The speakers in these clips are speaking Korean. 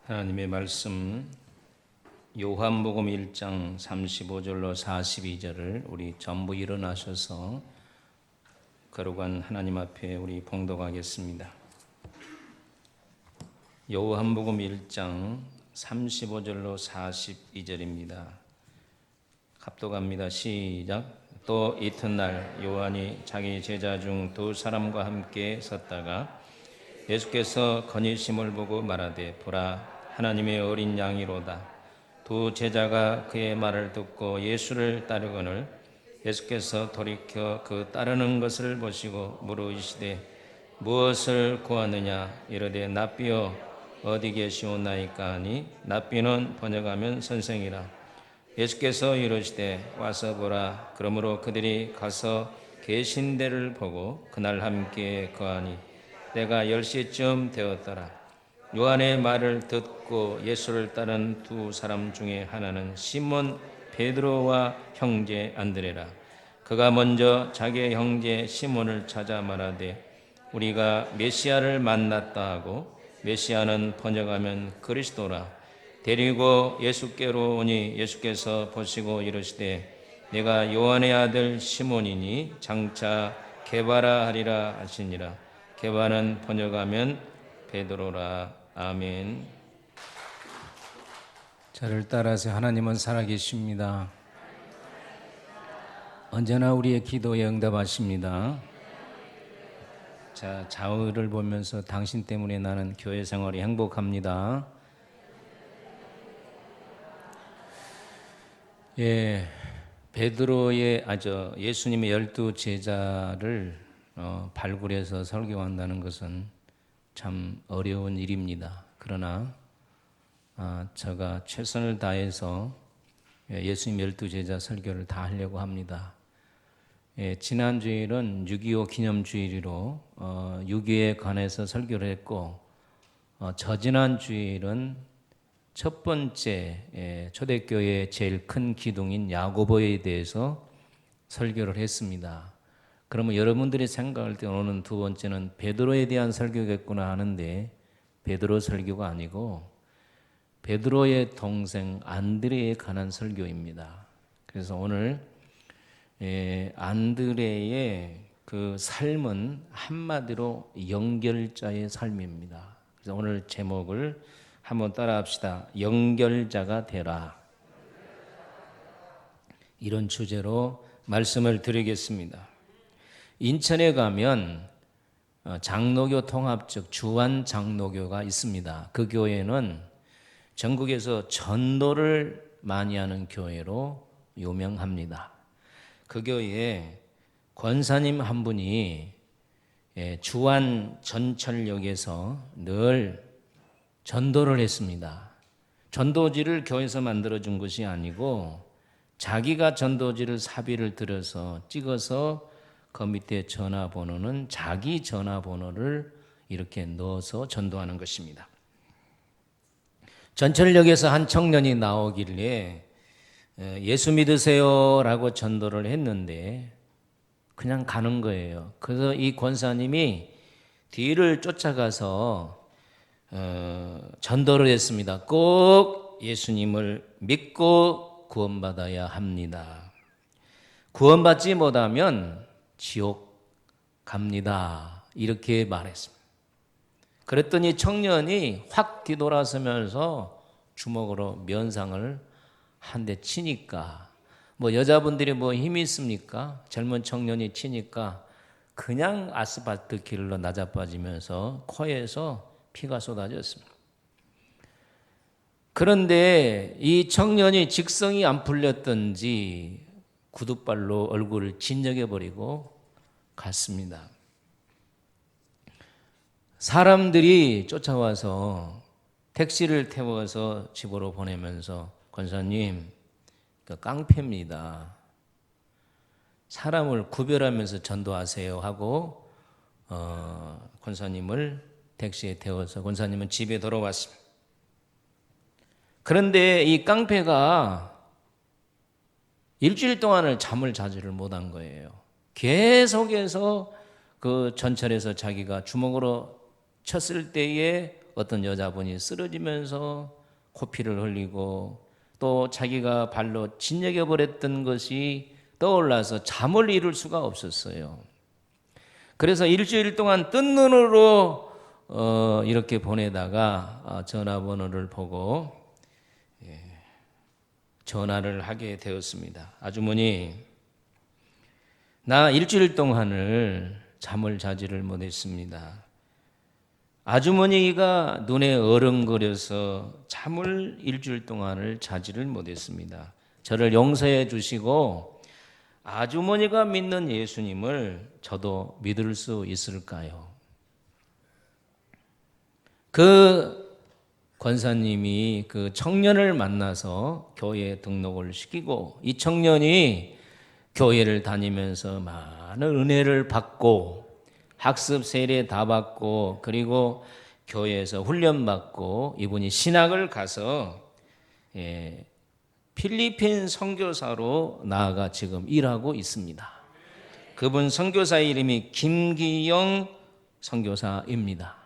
하나님의 말씀 요한복음 1장 35절로 42절을 우리 전부 일어나셔서 거룩한 하나님 앞에 우리 봉독하겠습니다. 요한복음 1장 35절로 42절입니다. 합독합니다. 시작. 또 이튿날 요한이 자기 제자 중 두 사람과 함께 섰다가 예수께서 건의심을 보고 말하되 보라 하나님의 어린 양이로다. 두 제자가 그의 말을 듣고 예수를 따르거늘 예수께서 돌이켜 그 따르는 것을 보시고 물으시되 무엇을 구하느냐 이르되 랍비여 어디 계시오나이까 하니 랍비는 번역하면 선생이라. 예수께서 이르시되 와서 보라. 그러므로 그들이 가서 계신 데를 보고 그날 함께 거하니 때가 10시쯤 되었더라. 요한의 말을 듣고 예수를 따른 두 사람 중에 하나는 시몬 베드로와 형제 안드레라. 그가 먼저 자기의 형제 시몬을 찾아 말하되 우리가 메시아를 만났다 하고, 메시아는 번역하면 그리스도라. 데리고 예수께로 오니 예수께서 보시고 이르시되 내가 요한의 아들 시몬이니 장차 게바라 하리라 하시니라. 게바는 번역하면 베드로라. 아멘. 저를 따라서 하나님은 살아계십니다. 언제나 우리의 기도에 응답하십니다. 자, 좌우를 보면서 당신 때문에 나는 교회 생활이 행복합니다. 베드로의 예수님의 12 제자를 발굴해서 설교한다는 것은 참 어려운 일입니다. 그러나 제가 최선을 다해서 예수님 12 제자 설교를 다 하려고 합니다. 지난 주일은 6.25 기념주일로 6.25에 관해서 설교를 했고, 저지난 주일은 첫 번째 초대교회의 제일 큰 기둥인 야고보에 대해서 설교를 했습니다. 그러면 여러분들이 생각할 때 오는 두 번째는 베드로에 대한 설교겠구나 하는데 베드로 설교가 아니고 베드로의 동생 안드레에 관한 설교입니다. 그래서 오늘 안드레의 그 삶은 한마디로 연결자의 삶입니다. 그래서 오늘 제목을 한번 따라합시다. 연결자가 되라. 이런 주제로 말씀을 드리겠습니다. 인천에 가면 장로교 통합적 주한 장로교가 있습니다. 그 교회는 전국에서 전도를 많이 하는 교회로 유명합니다. 그 교회에 권사님 한 분이 주한 전철역에서 늘 전도를 했습니다. 전도지를 교회에서 만들어준 것이 아니고 자기가 전도지를 사비를 들여서 찍어서 그 밑에 전화번호는 자기 전화번호를 이렇게 넣어서 전도하는 것입니다. 전철역에서 한 청년이 나오길래 예수 믿으세요 라고 전도를 했는데 그냥 가는 거예요. 그래서 이 권사님이 뒤를 쫓아가서 전도를 했습니다. 꼭 예수님을 믿고 구원받아야 합니다. 구원받지 못하면 지옥 갑니다. 이렇게 말했습니다. 그랬더니 청년이 확 뒤돌아서면서 주먹으로 면상을 한 대 치니까 여자분들이 힘이 있습니까? 젊은 청년이 치니까 그냥 아스팔트 길로 낮아빠지면서 코에서 피가 쏟아졌습니다. 그런데 이 청년이 직성이 안 풀렸던지 구두발로 얼굴을 진정해버리고 갔습니다. 사람들이 쫓아와서 택시를 태워서 집으로 보내면서 권사님, 깡패입니다. 사람을 구별하면서 전도하세요 하고 권사님을 택시에 태워서 권사님은 집에 돌아왔습니다. 그런데 이 깡패가 일주일 동안을 잠을 자지를 못한 거예요. 계속해서 그 전철에서 자기가 주먹으로 쳤을 때에 어떤 여자분이 쓰러지면서 코피를 흘리고 또 자기가 발로 진역해 버렸던 것이 떠올라서 잠을 이룰 수가 없었어요. 그래서 일주일 동안 뜬 눈으로 이렇게 보내다가 전화번호를 보고 전화를 하게 되었습니다. 아주머니, 나 일주일 동안을 잠을 자지를 못했습니다. 아주머니가 눈에 어른거려서 잠을 일주일 동안을 자지를 못했습니다. 저를 용서해 주시고 아주머니가 믿는 예수님을 저도 믿을 수 있을까요? 그 권사님이 그 청년을 만나서 교회에 등록을 시키고 이 청년이 교회를 다니면서 많은 은혜를 받고 학습 세례 다 받고 그리고 교회에서 훈련받고 이분이 신학을 가서 필리핀 선교사로 나아가 지금 일하고 있습니다. 그분 선교사 이름이 김기영 선교사입니다.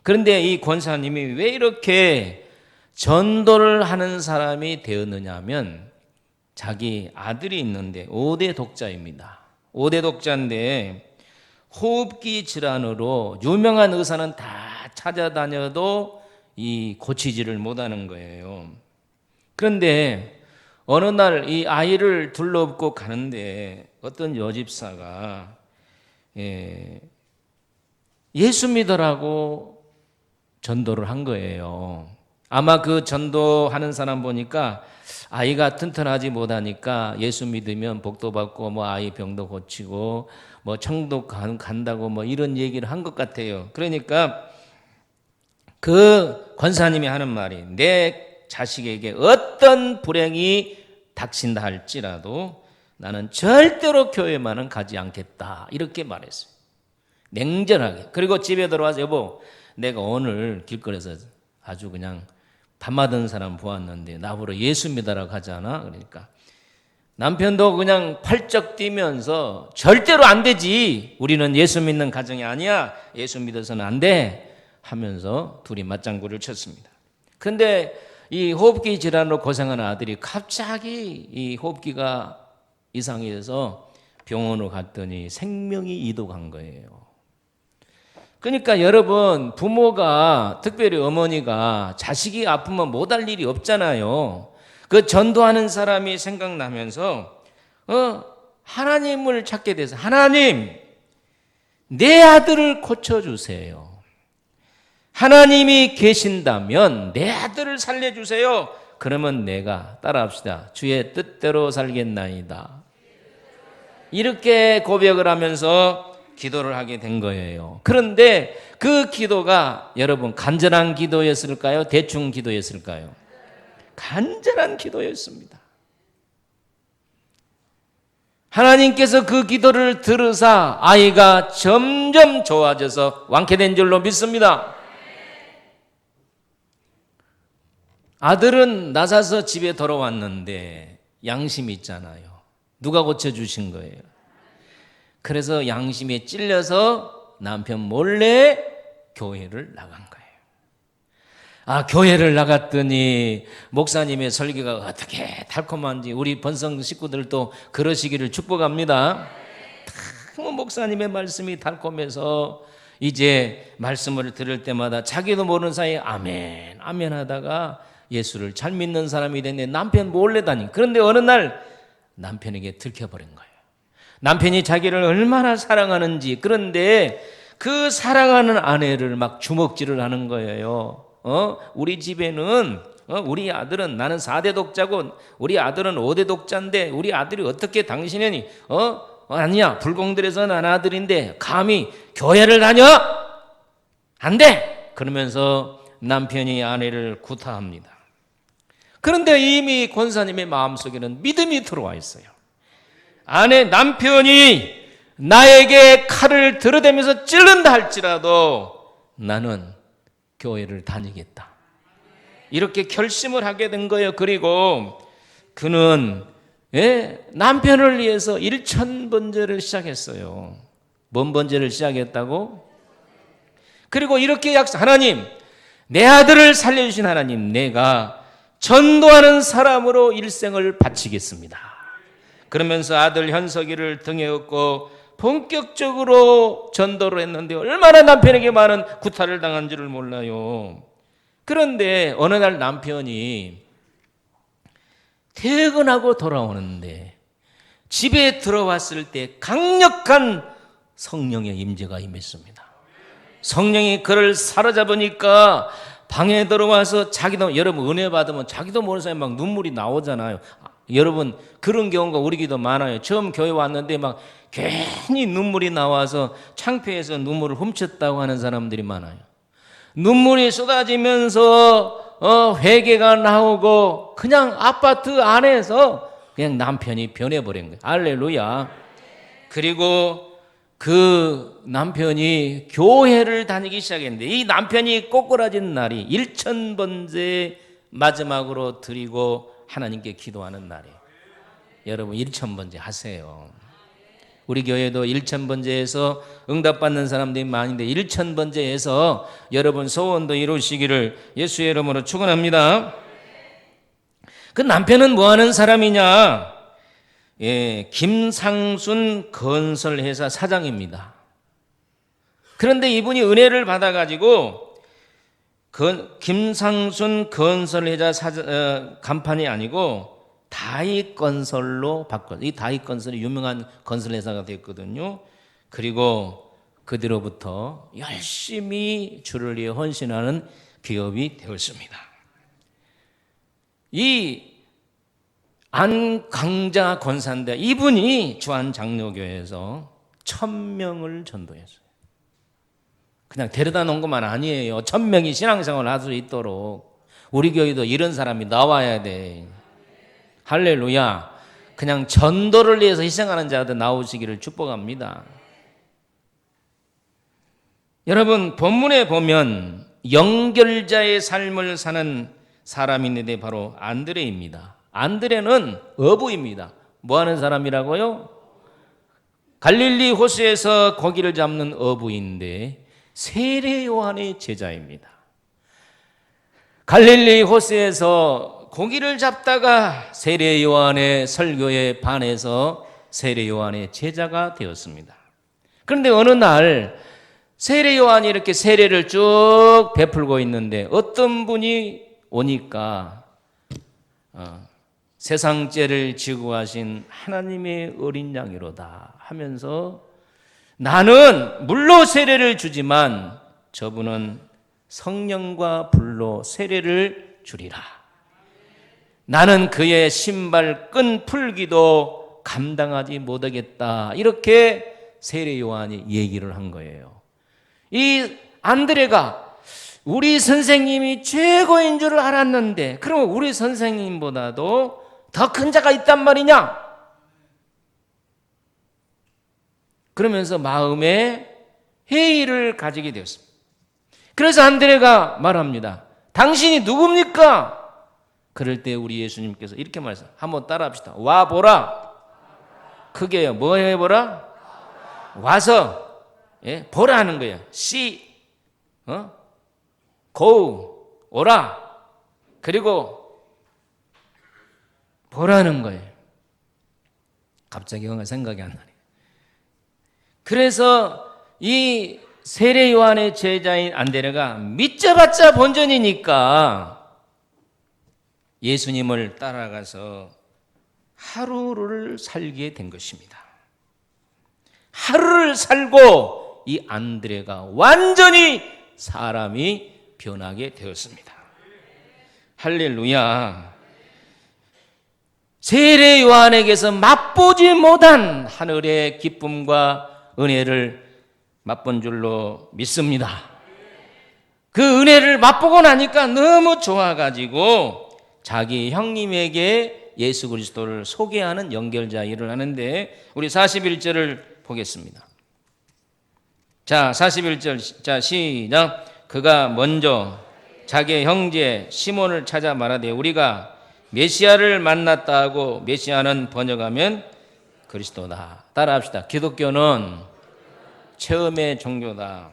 그런데 이 권사님이 왜 이렇게 전도를 하는 사람이 되었느냐 하면 자기 아들이 있는데 5대 독자입니다. 5대 독자인데 호흡기 질환으로 유명한 의사는 다 찾아다녀도 이 고치지를 못하는 거예요. 그런데 어느 날 이 아이를 둘러업고 가는데 어떤 여집사가 예수 믿으라고 전도를 한 거예요. 아마 그 전도하는 사람 보니까 아이가 튼튼하지 못하니까 예수 믿으면 복도 받고 뭐 아이 병도 고치고 뭐 천국 간다고 뭐 이런 얘기를 한 것 같아요. 그러니까 그 권사님이 하는 말이 내 자식에게 어떤 불행이 닥친다 할지라도 나는 절대로 교회만은 가지 않겠다 이렇게 말했어요. 냉정하게. 그리고 집에 들어와서 여보 내가 오늘 길거리에서 아주 그냥 밤마던 사람 보았는데 나보러 예수 믿으라고 하잖아. 그러니까 남편도 그냥 펄쩍 뛰면서 절대로 안 되지. 우리는 예수 믿는 가정이 아니야. 예수 믿어서는 안 돼. 하면서 둘이 맞장구를 쳤습니다. 그런데 이 호흡기 질환으로 고생하는 아들이 갑자기 이 호흡기가 이상해져서 병원으로 갔더니 생명이 이독한 거예요. 그러니까 여러분 부모가 특별히 어머니가 자식이 아프면 못할 일이 없잖아요. 그 전도하는 사람이 생각나면서 하나님을 찾게 돼서 하나님 내 아들을 고쳐주세요. 하나님이 계신다면 내 아들을 살려주세요. 그러면 내가 따라합시다. 주의 뜻대로 살겠나이다. 이렇게 고백을 하면서 기도를 하게 된 거예요. 그런데 그 기도가 여러분 간절한 기도였을까요? 대충 기도였을까요? 간절한 기도였습니다. 하나님께서 그 기도를 들으사 아이가 점점 좋아져서 완쾌된 줄로 믿습니다. 아들은 나사서 집에 돌아왔는데 양심이 있잖아요. 누가 고쳐주신 거예요? 그래서 양심에 찔려서 남편 몰래 교회를 나간 거예요. 교회를 나갔더니 목사님의 설교가 어떻게 달콤한지 우리 번성 식구들도 그러시기를 축복합니다. 목사님의 말씀이 달콤해서 이제 말씀을 들을 때마다 자기도 모르는 사이에 아멘 아멘 하다가 예수를 잘 믿는 사람이 됐는데 남편 몰래 다니. 그런데 어느 날 남편에게 들켜버린 거예요. 남편이 자기를 얼마나 사랑하는지. 그런데 그 사랑하는 아내를 막 주먹질을 하는 거예요. 우리 집에는 우리 아들은 나는 4대 독자고 우리 아들은 5대 독자인데 우리 아들이 어떻게 당신이 아니야 불공들에서 난 아들인데 감히 교회를 다녀? 안 돼! 그러면서 남편이 아내를 구타합니다. 그런데 이미 권사님의 마음속에는 믿음이 들어와 있어요. 남편이 나에게 칼을 들어대면서 찔른다 할지라도 나는 교회를 다니겠다. 이렇게 결심을 하게 된 거예요. 그리고 그는 남편을 위해서 1000번제를 시작했어요. 뭔 번제를 시작했다고? 그리고 이렇게 하나님 내 아들을 살려주신 하나님, 내가 전도하는 사람으로 일생을 바치겠습니다. 그러면서 아들 현석이를 등에 업고 본격적으로 전도를 했는데 얼마나 남편에게 많은 구타를 당한 줄을 몰라요. 그런데 어느 날 남편이 퇴근하고 돌아오는데 집에 들어왔을 때 강력한 성령의 임재가 임했습니다. 성령이 그를 사로잡으니까 방에 들어와서 자기도, 여러분 은혜 받으면 자기도 모르는 사람이 막 눈물이 나오잖아요. 여러분 그런 경우가 우리 기도 많아요. 처음 교회 왔는데 막 괜히 눈물이 나와서 창피해서 눈물을 훔쳤다고 하는 사람들이 많아요. 눈물이 쏟아지면서 회개가 나오고 그냥 아파트 안에서 그냥 남편이 변해버린 거예요. 할렐루야. 그리고 그 남편이 교회를 다니기 시작했는데 이 남편이 꼬꾸라진 날이 1000번째 마지막으로 드리고 하나님께 기도하는 날이에요. 여러분 1000번째 하세요. 우리 교회도 1000번째에서 응답받는 사람들이 많은데 1000번째에서 여러분 소원도 이루시기를 예수의 이름으로 축원합니다. 그 남편은 뭐하는 사람이냐? 김상순 건설회사 사장입니다. 그런데 이분이 은혜를 받아가지고 김상순 건설회사 간판이 아니고 다익건설로 바꿨어요. 이 다익건설이 유명한 건설회사가 됐거든요. 그리고 그뒤로부터 열심히 주를 위해 헌신하는 기업이 되었습니다. 이 안강자 권사인데 이분이 주한 장로교회에서 1000명을 전도했어요. 그냥 데려다 놓은 것만 아니에요. 1000명이 신앙생활을 할 수 있도록 우리 교회도 이런 사람이 나와야 돼. 할렐루야. 그냥 전도를 위해서 희생하는 자들 나오시기를 축복합니다. 여러분 본문에 보면 연결자의 삶을 사는 사람이 있는데 바로 안드레입니다. 안드레는 어부입니다. 뭐하는 사람이라고요? 갈릴리 호수에서 고기를 잡는 어부인데 세례 요한의 제자입니다. 갈릴리 호수에서 고기를 잡다가 세례 요한의 설교에 반해서 세례 요한의 제자가 되었습니다. 그런데 어느 날 세례 요한이 이렇게 세례를 쭉 베풀고 있는데 어떤 분이 오니까 세상 죄를 지고 가신 하나님의 어린 양이로다 하면서 나는 물로 세례를 주지만 저분은 성령과 불로 세례를 주리라. 나는 그의 신발 끈 풀기도 감당하지 못하겠다. 이렇게 세례 요한이 얘기를 한 거예요. 이 안드레가 우리 선생님이 최고인 줄 알았는데 그럼 우리 선생님보다도 더 큰 자가 있단 말이냐? 그러면서 마음에 회의를 가지게 되었습니다. 그래서 안드레가 말합니다. 당신이 누굽니까? 그럴 때 우리 예수님께서 이렇게 말했어요. 한번 따라합시다. 와 보라. 크게요. 뭐 해보라? 와서 보라는 거예요. see, go, 오라. 그리고 보라는 거예요. 갑자기 생각이 안 나네요. 그래서 이 세례 요한의 제자인 안드레가 믿자봤자 본전이니까 예수님을 따라가서 하루를 살게 된 것입니다. 하루를 살고 이 안드레가 완전히 사람이 변하게 되었습니다. 할렐루야. 세례 요한에게서 맛보지 못한 하늘의 기쁨과 은혜를 맛본 줄로 믿습니다. 그 은혜를 맛보고 나니까 너무 좋아가지고 자기 형님에게 예수 그리스도를 소개하는 연결자 일을 하는데 우리 41절을 보겠습니다. 자, 41절. 자, 시작. 그가 먼저 자기의 형제 시몬을 찾아 말하되 우리가 메시아를 만났다 하고 메시아는 번역하면 그리스도다. 따라합시다. 기독교는 체험의 종교다.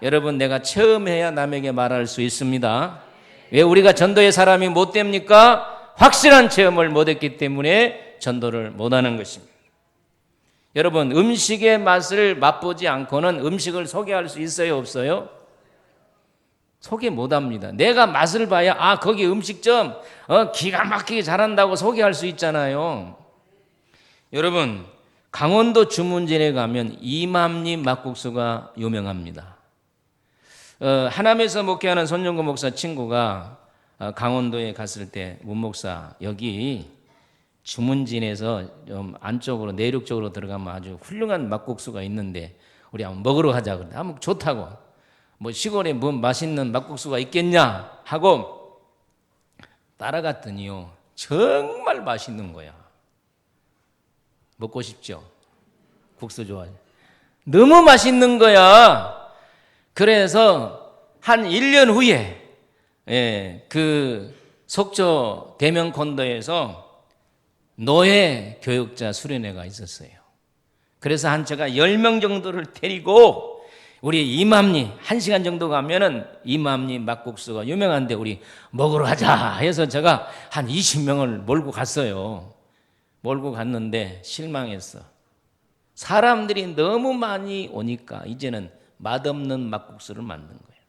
여러분, 내가 체험해야 남에게 말할 수 있습니다. 왜 우리가 전도의 사람이 못 됩니까? 확실한 체험을 못했기 때문에 전도를 못하는 것입니다. 여러분, 음식의 맛을 맛보지 않고는 음식을 소개할 수 있어요, 없어요? 소개 못합니다. 내가 맛을 봐야 거기 음식점 기가 막히게 잘한다고 소개할 수 있잖아요. 여러분, 강원도 주문진에 가면 이맘님 막국수가 유명합니다. 하남에서 목회하는 손영구 목사 친구가 강원도에 갔을 때, 문 목사, 여기 주문진에서 좀 안쪽으로 내륙 쪽으로 들어가면 아주 훌륭한 막국수가 있는데 우리 한번 먹으러 가자. 그런데 한번 좋다고. 뭐 시골에 뭐 맛있는 막국수가 있겠냐 하고 따라갔더니요, 정말 맛있는 거야. 먹고 싶죠? 국수 좋아해. 너무 맛있는 거야. 그래서 한 1년 후에 그 속초 대명콘도에서 노예 교육자 수련회가 있었어요. 그래서 한 제가 10명 정도를 데리고 우리 이맘리 1시간 정도 가면은 이맘리 막국수가 유명한데 우리 먹으러 가자 해서 제가 한 20명을 몰고 갔어요. 몰고 갔는데 실망했어. 사람들이 너무 많이 오니까 이제는 맛없는 막국수를 만든 거예요.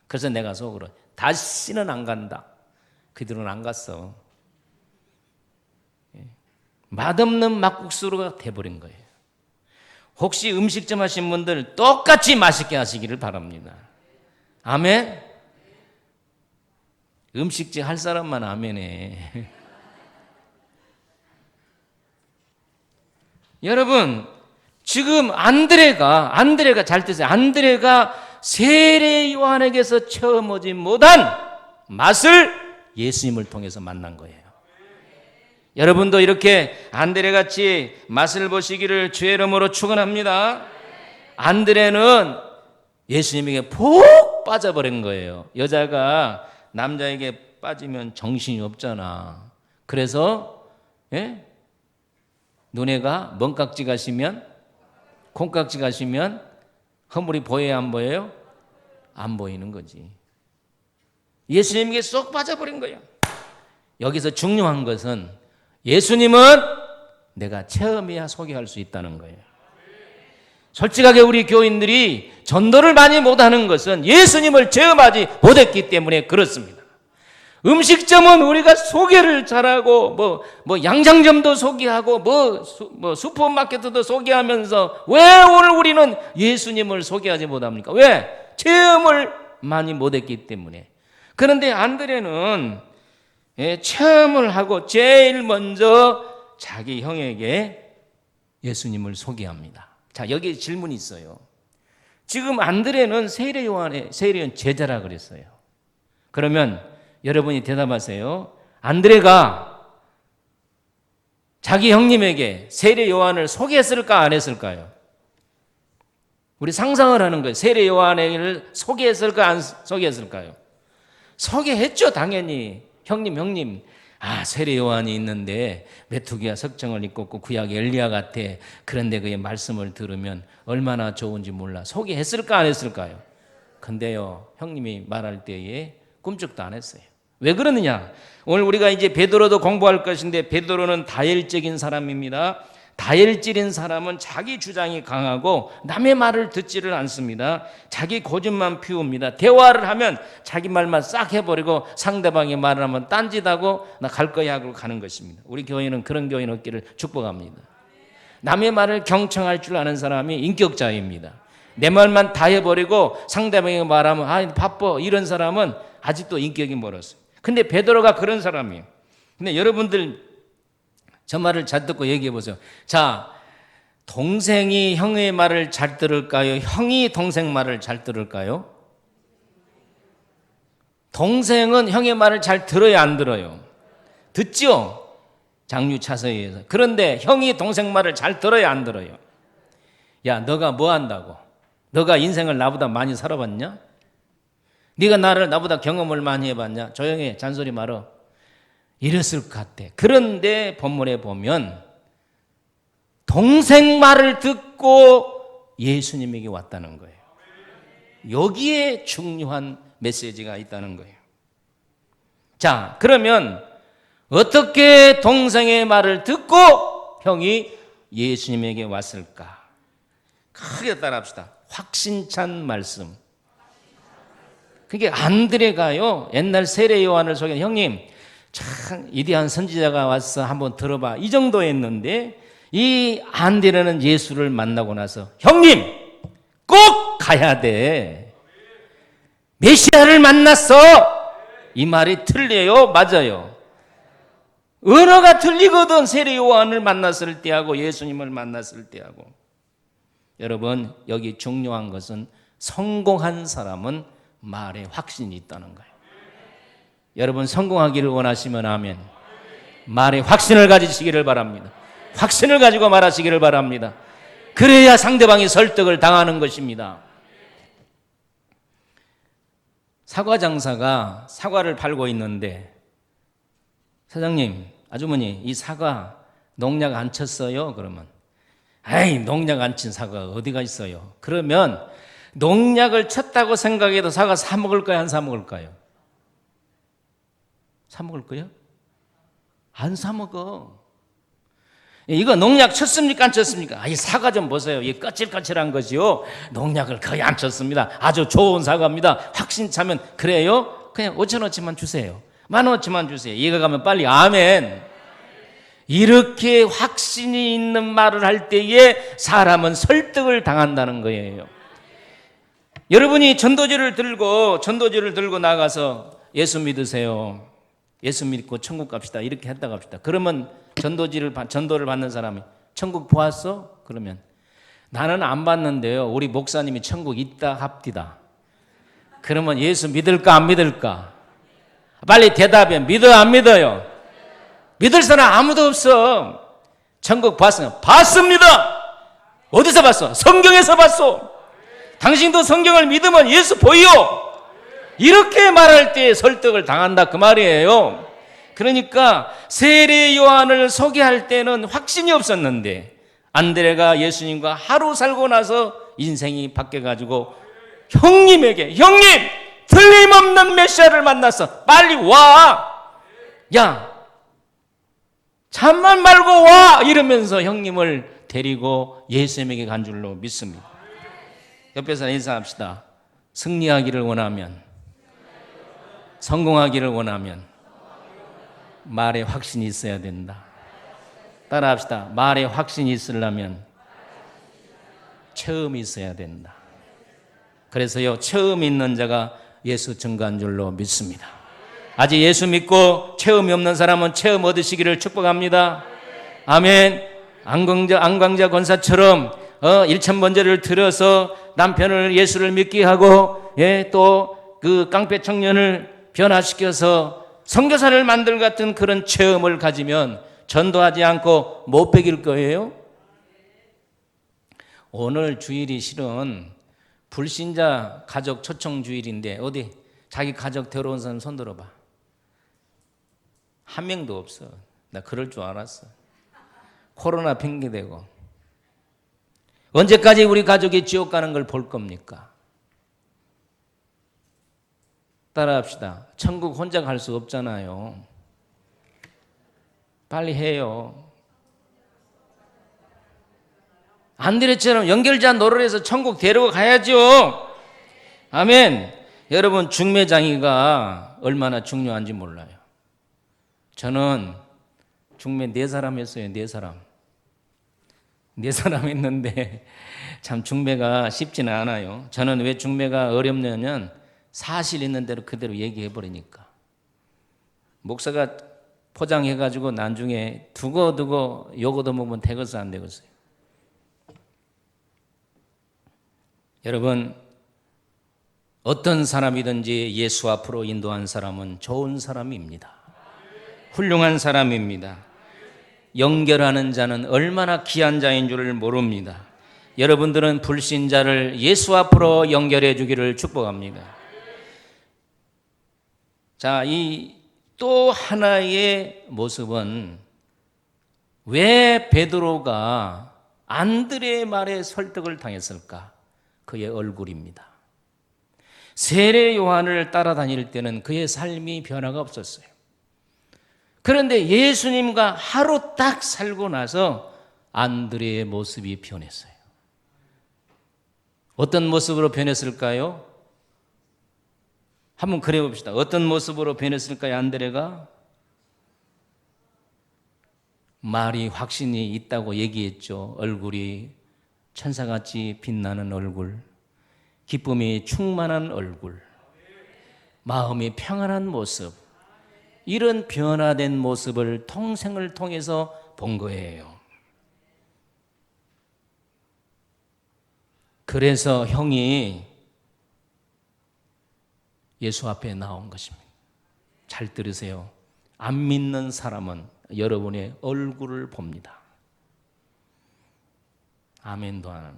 그래서 내가 속으로 다시는 안 간다. 그 뒤로는 안 갔어. 맛없는 막국수가 돼버린 거예요. 혹시 음식점 하신 분들 똑같이 맛있게 하시기를 바랍니다. 아멘? 음식점 할 사람만 아멘해. 여러분, 지금 안드레가 잘 뜨세요. 안드레가 세례 요한에게서 처음 오지 못한 맛을 예수님을 통해서 만난 거예요. 여러분도 이렇게 안드레같이 맛을 보시기를 주의 이름으로 축원합니다. 안드레는 예수님에게 푹 빠져버린 거예요. 여자가 남자에게 빠지면 정신이 없잖아. 그래서 눈에가 멍깍지 가시면, 콩깍지 가시면 허물이 보여야 안 보여요? 안 보이는 거지. 예수님에게 쏙 빠져버린 거예요. 여기서 중요한 것은 예수님은 내가 체험해야 소개할 수 있다는 거예요. 솔직하게 우리 교인들이 전도를 많이 못하는 것은 예수님을 체험하지 못했기 때문에 그렇습니다. 음식점은 우리가 소개를 잘하고 뭐 양장점도 소개하고 뭐 슈퍼마켓도 소개하면서 왜 오늘 우리는 예수님을 소개하지 못합니까? 왜? 체험을 많이 못했기 때문에. 그런데 안드레는 체험을 하고 제일 먼저 자기 형에게 예수님을 소개합니다. 자, 여기 질문이 있어요. 지금 안드레는 세례요한 제자라 그랬어요. 그러면 여러분이 대답하세요. 안드레가 자기 형님에게 세례요한을 소개했을까 안 했을까요? 우리 상상을 하는 거예요. 세례요한을 소개했을까 안 소개했을까요? 소개했죠, 당연히. 형님, 세례 요한이 있는데 메뚜기와 석정을 입고 구약 엘리야 같아. 그런데 그의 말씀을 들으면 얼마나 좋은지 몰라. 소개했을까 안 했을까요? 근데요, 형님이 말할 때에 꿈쩍도 안 했어요. 왜 그러느냐? 오늘 우리가 이제 베드로도 공부할 것인데 베드로는 다혈적인 사람입니다. 다혈질인 사람은 자기 주장이 강하고 남의 말을 듣지를 않습니다. 자기 고집만 피웁니다. 대화를 하면 자기 말만 싹 해버리고 상대방의 말을 하면 딴짓하고 나 갈 거야 하고 가는 것입니다. 우리 교회는 그런 교인 없기를 축복합니다. 남의 말을 경청할 줄 아는 사람이 인격자입니다. 내 말만 다 해버리고 상대방이 말하면 바빠 이런 사람은 아직도 인격이 멀었어요. 근데 베드로가 그런 사람이에요. 근데 여러분들 저 말을 잘 듣고 얘기해 보세요. 자, 동생이 형의 말을 잘 들을까요? 형이 동생 말을 잘 들을까요? 동생은 형의 말을 잘 들어야 안 들어요? 듣죠? 장유차서에서. 그런데 형이 동생 말을 잘 들어야 안 들어요? 야, 너가 뭐 한다고? 너가 인생을 나보다 많이 살아봤냐? 네가 나보다 경험을 많이 해봤냐? 조용히 잔소리 말어. 이랬을 것 같아. 그런데 본문에 보면 동생 말을 듣고 예수님에게 왔다는 거예요. 여기에 중요한 메시지가 있다는 거예요. 자, 그러면 어떻게 동생의 말을 듣고 형이 예수님에게 왔을까? 크게 따라합시다. 확신찬 말씀. 그게 안드레가요, 옛날 세례 요한을 소개한 형님, 참 위대한 선지자가 와서 한번 들어봐. 이 정도였는데 이 안드레는 예수를 만나고 나서 형님, 꼭 가야 돼. 메시아를 만났어. 이 말이 틀려요? 맞아요? 언어가 틀리거든. 세례 요한을 만났을 때하고 예수님을 만났을 때하고. 여러분, 여기 중요한 것은 성공한 사람은 말에 확신이 있다는 거예요. 여러분, 성공하기를 원하시면 아멘. 말에 확신을 가지시기를 바랍니다. 확신을 가지고 말하시기를 바랍니다. 그래야 상대방이 설득을 당하는 것입니다. 사과 장사가 사과를 팔고 있는데, 사장님, 아주머니, 이 사과 농약 안 쳤어요? 그러면, 에이, 농약 안 친 사과가 어디가 있어요? 그러면 농약을 쳤다고 생각해도 사과 사 먹을까요? 안 사 먹을까요? 사 먹을 거예요? 안 사 먹어. 이거 농약 쳤습니까? 안 쳤습니까? 이 사과 좀 보세요. 이 까칠까칠한 것이요. 농약을 거의 안 쳤습니다. 아주 좋은 사과입니다. 확신 차면 그래요? 그냥 5,000원치만 주세요. 10,000원치만 주세요. 이거 가면 빨리 아멘. 이렇게 확신이 있는 말을 할 때에 사람은 설득을 당한다는 거예요. 여러분이 전도지를 들고 나가서 예수 믿으세요. 예수 믿고 천국 갑시다. 이렇게 했다 갑시다. 그러면 전도를 받는 사람이 천국 보았어? 그러면 나는 안 봤는데요. 우리 목사님이 천국 있다 합디다. 그러면 예수 믿을까 안 믿을까? 빨리 대답해. 믿어 안 믿어요? 믿을 사람 아무도 없어. 천국 봤어요? 봤습니다. 어디서 봤어? 성경에서 봤어. 당신도 성경을 믿으면 예수 보여. 이렇게 말할 때 설득을 당한다 그 말이에요. 그러니까 세례 요한을 소개할 때는 확신이 없었는데 안드레가 예수님과 하루 살고 나서 인생이 바뀌어가지고 형님에게, 형님 틀림없는 메시아를 만났어. 빨리 와. 야, 잠만 말고 와. 이러면서 형님을 데리고 예수님에게 간 줄로 믿습니다. 옆에서 인사합시다. 승리하기를 원하면, 성공하기를 원하면 말에 확신이 있어야 된다. 따라합시다. 말에 확신이 있으려면 체험이 있어야 된다. 그래서요, 체험 있는 자가 예수 증거한 줄로 믿습니다. 아직 예수 믿고 체험이 없는 사람은 체험 얻으시기를 축복합니다. 아멘. 안광자 권사처럼 1,000번제를 들어서 남편을 예수를 믿게 하고, 또 그 깡패 청년을 변화시켜서 선교사를 만들 같은 그런 체험을 가지면 전도하지 않고 못 베길 거예요. 오늘 주일이 실은 불신자 가족 초청 주일인데 어디 자기 가족 데려온 사람 손 들어봐. 한 명도 없어. 나 그럴 줄 알았어. 코로나 핑계대고. 언제까지 우리 가족이 지옥 가는 걸 볼 겁니까? 따라합시다. 천국 혼자 갈 수 없잖아요. 빨리 해요. 안드레처럼 연결자 노릇 해서 천국 데리고 가야죠. 아멘. 여러분, 중매장이가 얼마나 중요한지 몰라요. 저는 중매 4사람 했어요. 4사람. 4사람 했는데 참 중매가 쉽지는 않아요. 저는 왜 중매가 어렵냐면 사실 있는 대로 그대로 얘기해 버리니까. 목사가 포장해가지고 나중에 두고 요거 얻어먹으면 되겠어 안 되겠어요? 여러분, 어떤 사람이든지 예수 앞으로 인도한 사람은 좋은 사람입니다. 훌륭한 사람입니다. 연결하는 자는 얼마나 귀한 자인 줄을 모릅니다. 여러분들은 불신자를 예수 앞으로 연결해 주기를 축복합니다. 자, 이 또 하나의 모습은 왜 베드로가 안드레의 말에 설득을 당했을까? 그의 얼굴입니다. 세례 요한을 따라다닐 때는 그의 삶이 변화가 없었어요. 그런데 예수님과 하루 딱 살고 나서 안드레의 모습이 변했어요. 어떤 모습으로 변했을까요? 한번 그려 봅시다. 어떤 모습으로 변했을까요, 안드레가? 말이 확신이 있다고 얘기했죠. 얼굴이 천사같이 빛나는 얼굴, 기쁨이 충만한 얼굴, 마음이 평안한 모습, 이런 변화된 모습을 동생을 통해서 본 거예요. 그래서 형이 예수 앞에 나온 것입니다. 잘 들으세요. 안 믿는 사람은 여러분의 얼굴을 봅니다. 아멘도 안 하네.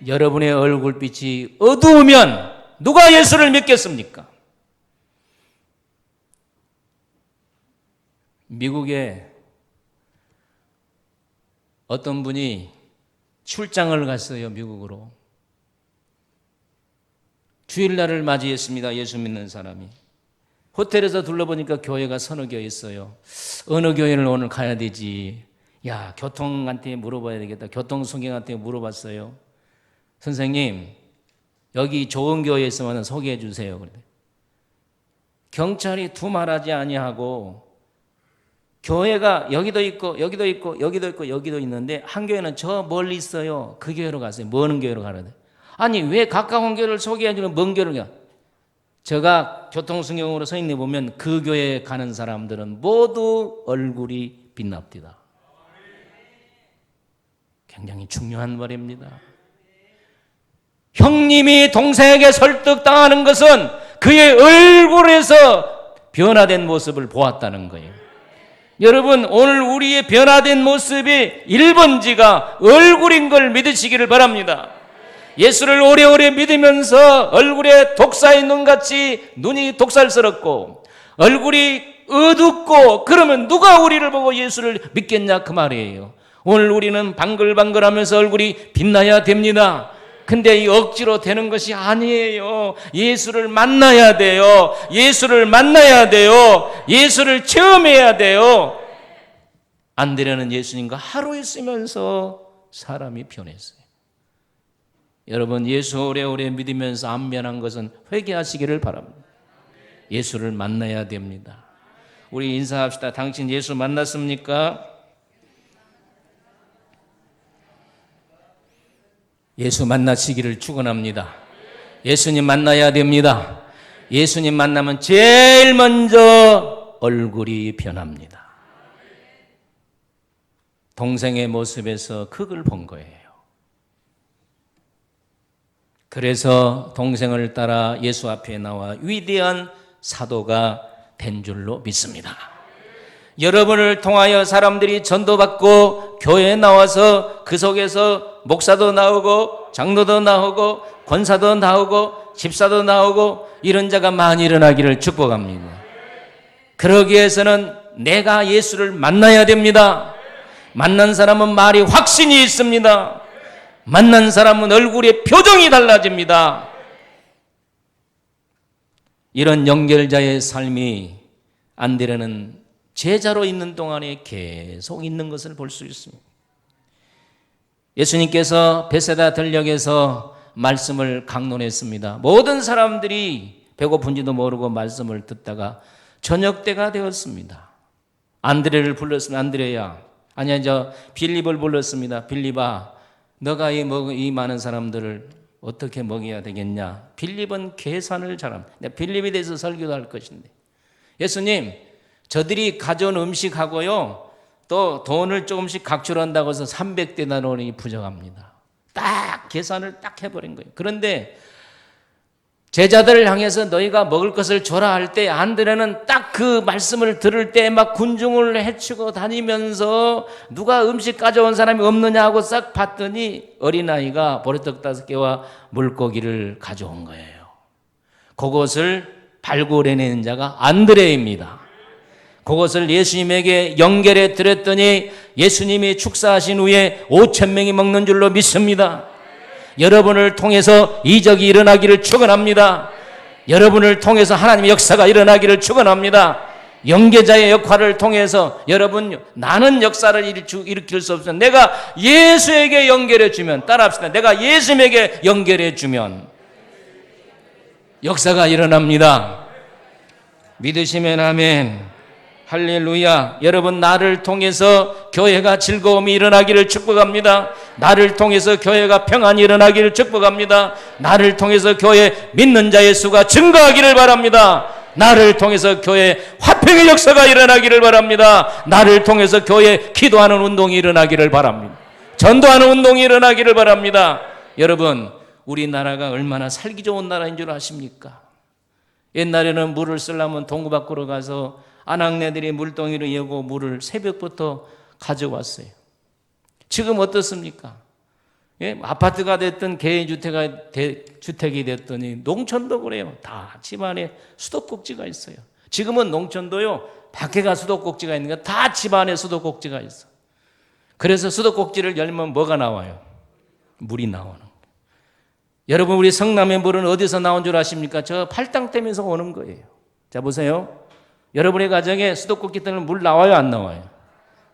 여러분의 얼굴빛이 어두우면 누가 예수를 믿겠습니까? 미국에 어떤 분이 출장을 갔어요. 미국으로. 주일날을 맞이했습니다. 예수 믿는 사람이. 호텔에서 둘러보니까 교회가 서너 개 있어요. 어느 교회를 오늘 가야 되지? 야, 교통한테 물어봐야 되겠다. 교통순경한테 물어봤어요. 선생님, 여기 좋은 교회 있으면 소개해 주세요. 그래. 경찰이 두말하지 아니하고 교회가 여기도 있고 여기도 있고 여기도 있고 여기도 있는데 한 교회는 저 멀리 있어요. 그 교회로 가세요. 먼 교회로 가라. 아니 왜 가까운 교회를 소개해 주는 먼 교회를 가? 제가 교통순경으로 서 있는 데 보면 그 교회에 가는 사람들은 모두 얼굴이 빛납니다. 굉장히 중요한 말입니다. 형님이 동생에게 설득당하는 것은 그의 얼굴에서 변화된 모습을 보았다는 거예요. 여러분, 오늘 우리의 변화된 모습이 1번지가 얼굴인 걸 믿으시기를 바랍니다. 예수를 오래오래 믿으면서 얼굴에 독사의 눈같이 눈이 독살스럽고 얼굴이 어둡고 그러면 누가 우리를 보고 예수를 믿겠냐 그 말이에요. 오늘 우리는 방글방글하면서 얼굴이 빛나야 됩니다. 근데 이 억지로 되는 것이 아니에요. 예수를 만나야 돼요. 예수를 만나야 돼요. 예수를 체험해야 돼요. 안드레는 예수님과 하루 있으면서 사람이 변했어요. 여러분, 예수 오래오래 믿으면서 안 변한 것은 회개하시기를 바랍니다. 예수를 만나야 됩니다. 우리 인사합시다. 당신 예수 만났습니까? 예수 만나시기를 축원합니다. 예수님 만나야 됩니다. 예수님 만나면 제일 먼저 얼굴이 변합니다. 동생의 모습에서 그걸 본 거예요. 그래서 동생을 따라 예수 앞에 나와 위대한 사도가 된 줄로 믿습니다. 여러분을 통하여 사람들이 전도받고 교회에 나와서 그 속에서 목사도 나오고 장로도 나오고 권사도 나오고 집사도 나오고 이런 자가 많이 일어나기를 축복합니다. 그러기 위해서는 내가 예수를 만나야 됩니다. 만난 사람은 말이 확신이 있습니다. 만난 사람은 얼굴의 표정이 달라집니다. 이런 연결자의 삶이 안드레는 제자로 있는 동안에 계속 있는 것을 볼 수 있습니다. 예수님께서 베세다 들녘에서 말씀을 강론했습니다. 모든 사람들이 배고픈지도 모르고 말씀을 듣다가 저녁 때가 되었습니다. 안드레를 불렀습니다. 안드레야, 아니야, 저 빌립을 불렀습니다. 빌립아, 너가 이 많은 사람들을 어떻게 먹여야 되겠냐? 빌립은 계산을 잘합니다. 내가 빌립에 대해서 설교도 할 것인데, 예수님, 저들이 가져온 음식하고요, 또 돈을 조금씩 각출한다고 해서 300데나리온이 부족합니다. 딱 계산을 딱 해버린 거예요. 그런데 제자들을 향해서 너희가 먹을 것을 줘라 할 때 안드레는 딱 그 말씀을 들을 때 막 군중을 헤치고 다니면서 누가 음식 가져온 사람이 없느냐 하고 싹 봤더니 어린아이가 보리떡 5개와 물고기를 가져온 거예요. 그것을 발굴해낸 자가 안드레입니다. 그것을 예수님에게 연결해 드렸더니 예수님이 축사하신 후에 5,000명이 먹는 줄로 믿습니다. 여러분을 통해서 이적이 일어나기를 축원합니다. 여러분을 통해서 하나님의 역사가 일어나기를 축원합니다. 연계자의 역할을 통해서 여러분, 나는 역사를 일으킬 수 없어. 내가 예수에게 연결해 주면, 따라합시다. 내가 예수님에게 연결해 주면 역사가 일어납니다. 믿으시면 아멘. 할렐루야. 여러분, 나를 통해서 교회가 즐거움이 일어나기를 축복합니다. 나를 통해서 교회가 평안이 일어나기를 축복합니다. 나를 통해서 교회 믿는 자의 수가 증가하기를 바랍니다. 나를 통해서 교회 화평의 역사가 일어나기를 바랍니다. 나를 통해서 교회 기도하는 운동이 일어나기를 바랍니다. 전도하는 운동이 일어나기를 바랍니다. 여러분, 우리나라가 얼마나 살기 좋은 나라인 줄 아십니까? 옛날에는 물을 쓰려면 동구 밖으로 가서 아낙네들이 물동이를 여고 물을 새벽부터 가져왔어요. 지금 어떻습니까? 예? 아파트가 됐든 개인주택이 됐더니 농촌도 그래요. 다 집안에 수도꼭지가 있어요. 지금은 농촌도요, 밖에가 수도꼭지가 있는 게 다 집안에 수도꼭지가 있어. 그래서 수도꼭지를 열면 뭐가 나와요? 물이 나오는 거예요. 여러분, 우리 성남의 물은 어디서 나온 줄 아십니까? 저 팔당댐에서 오는 거예요. 자, 보세요. 여러분의 가정에 수도꼭지 때는 물 나와요, 안 나와요?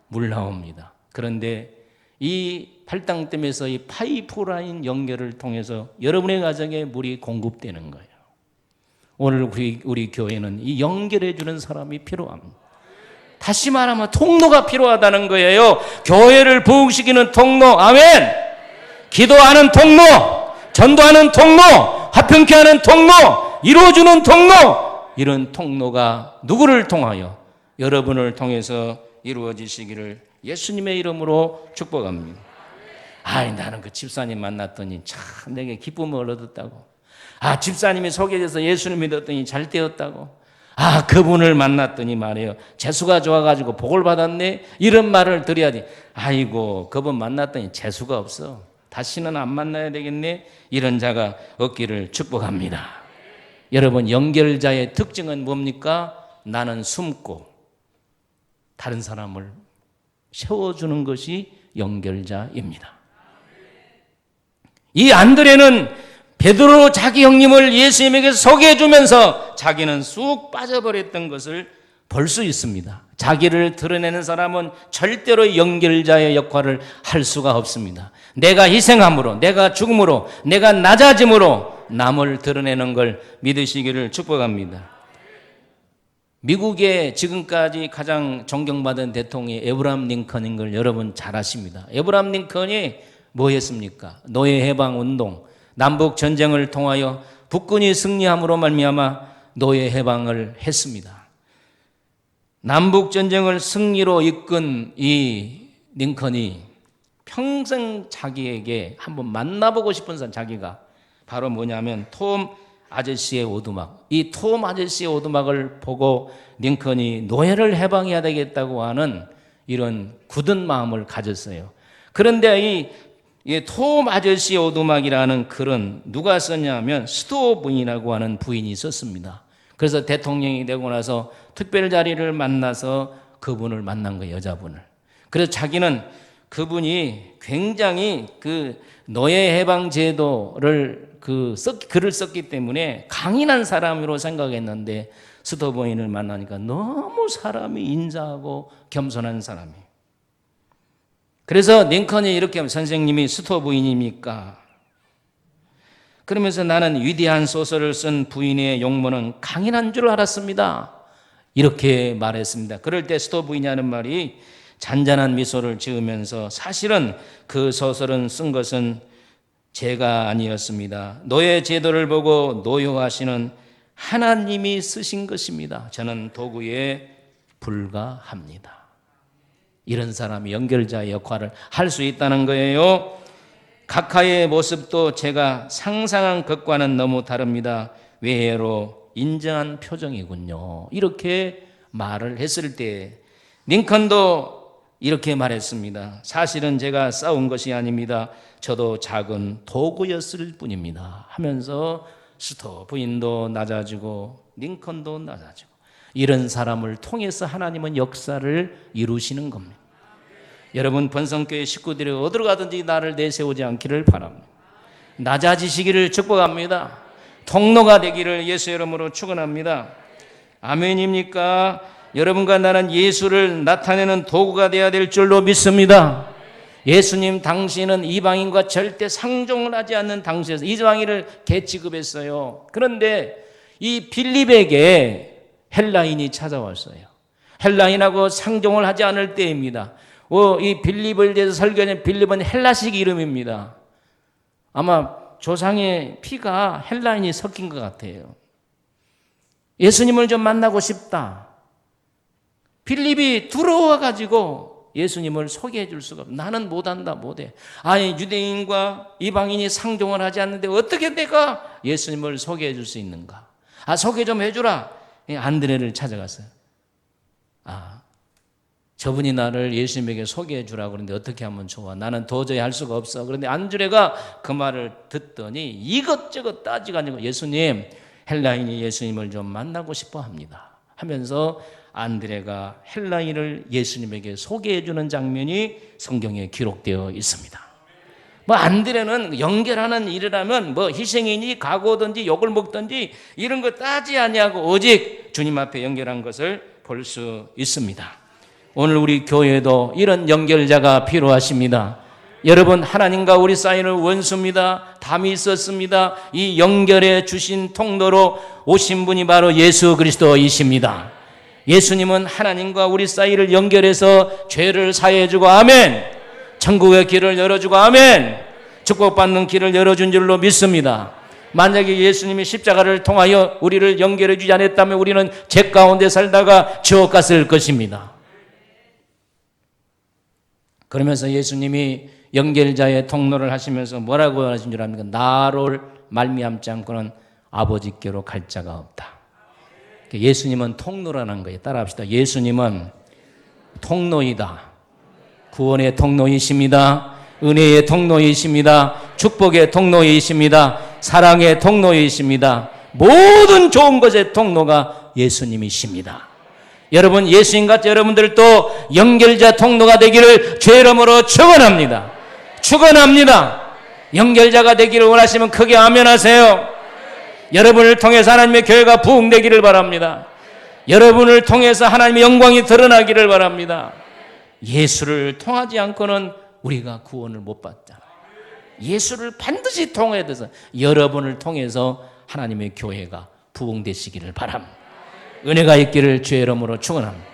물 나옵니다. 그런데 이 팔당댐에서 이 파이프라인 연결을 통해서 여러분의 가정에 물이 공급되는 거예요. 오늘 우리 교회는 이 연결해 주는 사람이 필요합니다. 다시 말하면 통로가 필요하다는 거예요. 교회를 부흥시키는 통로, 아멘! 기도하는 통로, 전도하는 통로, 화평케 하는 통로, 이루어주는 통로, 이런 통로가 누구를 통하여? 여러분을 통해서 이루어지시기를 예수님의 이름으로 축복합니다. 나는 그 집사님 만났더니 참 내게 기쁨을 얻었다고. 집사님이 소개돼서 예수를 믿었더니 잘 되었다고. 그분을 만났더니 말이에요, 재수가 좋아가지고 복을 받았네. 이런 말을 드려야지. 아이고, 그분 만났더니 재수가 없어. 다시는 안 만나야 되겠네. 이런 자가 없기를 축복합니다. 여러분, 연결자의 특징은 뭡니까? 나는 숨고 다른 사람을 세워주는 것이 연결자입니다. 이 안드레는 베드로 자기 형님을 예수님에게 소개해 주면서 자기는 쑥 빠져버렸던 것을 볼 수 있습니다. 자기를 드러내는 사람은 절대로 연결자의 역할을 할 수가 없습니다. 내가 희생함으로, 내가 죽음으로, 내가 낮아짐으로 남을 드러내는 걸 믿으시기를 축복합니다. 미국의 지금까지 가장 존경받은 대통령이 에브라함 링컨인 걸 여러분 잘 아십니다. 에브라함 링컨이 뭐 했습니까? 노예 해방 운동, 남북 전쟁을 통하여 북군이 승리함으로 말미암아 노예 해방을 했습니다. 남북 전쟁을 승리로 이끈 이 링컨이 평생 자기에게 한번 만나보고 싶은 사람, 자기가 바로 뭐냐면 톰 아저씨의 오두막. 이 톰 아저씨의 오두막을 보고 링컨이 노예를 해방해야 되겠다고 하는 이런 굳은 마음을 가졌어요. 그런데 이 톰 아저씨의 오두막이라는 글은 누가 썼냐면 스토어 부인이라고 하는 부인이 있었습니다. 그래서 대통령이 되고 나서 특별 자리를 만나서 그분을 만난 거예요, 여자분을. 그래서 자기는 그분이 굉장히 그 노예 해방 제도를 글을 썼기 때문에 강인한 사람으로 생각했는데 스토어 부인을 만나니까 너무 사람이 인자하고 겸손한 사람이에요. 그래서 링컨이 이렇게 하면, 선생님이 스토어 부인입니까? 그러면서 나는 위대한 소설을 쓴 부인의 용모는 강인한 줄 알았습니다. 이렇게 말했습니다. 그럴 때 스토어 부인이 하는 말이 잔잔한 미소를 지으면서, 사실은 그 소설은 쓴 것은 제가 아니었습니다. 노예 제도를 보고 노여하시는 하나님이 쓰신 것입니다. 저는 도구에 불과합니다. 이런 사람이 연결자의 역할을 할 수 있다는 거예요. 각하의 모습도 제가 상상한 것과는 너무 다릅니다. 외회로 인정한 표정이군요. 이렇게 말을 했을 때 링컨도 이렇게 말했습니다. 사실은 제가 싸운 것이 아닙니다. 저도 작은 도구였을 뿐입니다. 하면서 스토어 부인도 낮아지고 링컨도 낮아지고, 이런 사람을 통해서 하나님은 역사를 이루시는 겁니다. 여러분, 번성교회 식구들이 어디로 가든지 나를 내세우지 않기를 바랍니다. 낮아지시기를 축복합니다. 통로가 되기를 예수 이름으로 축원합니다. 아멘입니까? 여러분과 나는 예수를 나타내는 도구가 되어야 될 줄로 믿습니다. 예수님 당시에는 이방인과 절대 상종을 하지 않는 당시에서 이방인을 개취급했어요. 그런데 이 빌립에게 헬라인이 찾아왔어요. 헬라인하고 상종을 하지 않을 때입니다. 이 빌립을 대해서 설교하는 빌립은 헬라식 이름입니다. 아마 조상의 피가 헬라인이 섞인 것 같아요. 예수님을 좀 만나고 싶다. 빌립이 두려워 가지고 예수님을 소개해 줄 수가 없어. 나는 못한다, 못해. 아니, 유대인과 이방인이 상종을 하지 않는데 어떻게 내가 예수님을 소개해 줄 수 있는가? 소개 좀 해주라. 안드레를 찾아갔어요. 저분이 나를 예수님에게 소개해 주라고 그러는데 어떻게 하면 좋아? 나는 도저히 할 수가 없어. 그런데 안드레가 그 말을 듣더니 이것저것 따지고 아니고 예수님, 헬라인이 예수님을 좀 만나고 싶어 합니다 하면서 안드레가 헬라인을 예수님에게 소개해 주는 장면이 성경에 기록되어 있습니다. 안드레는 연결하는 일이라면 희생이니 각오든지 욕을 먹든지 이런 거 따지 아니하고 오직 주님 앞에 연결한 것을 볼 수 있습니다. 오늘 우리 교회도 이런 연결자가 필요하십니다. 여러분, 하나님과 우리 사이는 원수입니다. 담이 있었습니다. 이 연결해 주신 통로로 오신 분이 바로 예수 그리스도이십니다. 예수님은 하나님과 우리 사이를 연결해서 죄를 사해해 주고 아멘, 천국의 길을 열어주고 아멘, 축복받는 길을 열어준 줄로 믿습니다. 만약에 예수님이 십자가를 통하여 우리를 연결해 주지 않았다면 우리는 죄 가운데 살다가 지옥 갔을 것입니다. 그러면서 예수님이 연결자의 통로를 하시면서 뭐라고 하신 줄 압니까? 나를 말미암지 않고는 아버지께로 갈 자가 없다. 예수님은 통로라는 거예요. 따라합시다. 예수님은 통로이다. 구원의 통로이십니다. 은혜의 통로이십니다. 축복의 통로이십니다. 사랑의 통로이십니다. 모든 좋은 것의 통로가 예수님이십니다. 여러분, 예수님같이 여러분들도 연결자 통로가 되기를 주의 이름으로 축원합니다. 축원합니다. 연결자가 되기를 원하시면 크게 아멘 하세요. 여러분을 통해서 하나님의 교회가 부흥되기를 바랍니다. 여러분을 통해서 하나님의 영광이 드러나기를 바랍니다. 예수를 통하지 않고는 우리가 구원을 못 받잖아요. 예수를 반드시 통해야 돼서 여러분을 통해서 하나님의 교회가 부흥되시기를 바랍니다. 은혜가 있기를 주의 이름으로 축원합니다.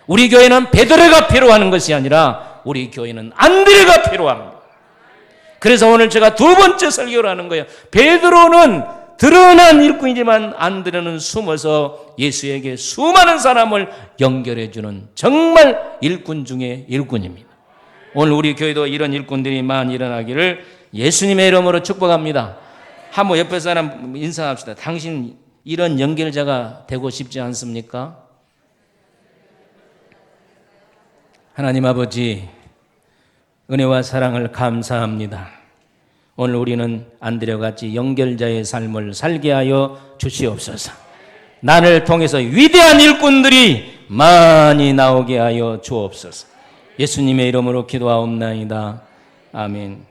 우리 교회는 베드로가 필요한 것이 아니라 우리 교회는 안드레가 필요합니다. 그래서 오늘 제가 두 번째 설교를 하는 거예요. 베드로는 드러난 일꾼이지만 안드레는 숨어서 예수에게 수많은 사람을 연결해 주는 정말 일꾼 중에 일꾼입니다. 오늘 우리 교회도 이런 일꾼들이 많이 일어나기를 예수님의 이름으로 축복합니다. 한번 옆에 사람 인사합시다. 당신 이런 연결자가 되고 싶지 않습니까? 하나님 아버지, 은혜와 사랑을 감사합니다. 오늘 우리는 안드레와 같이 연결자의 삶을 살게 하여 주시옵소서. 나를 통해서 위대한 일꾼들이 많이 나오게 하여 주옵소서. 예수님의 이름으로 기도하옵나이다. 아멘.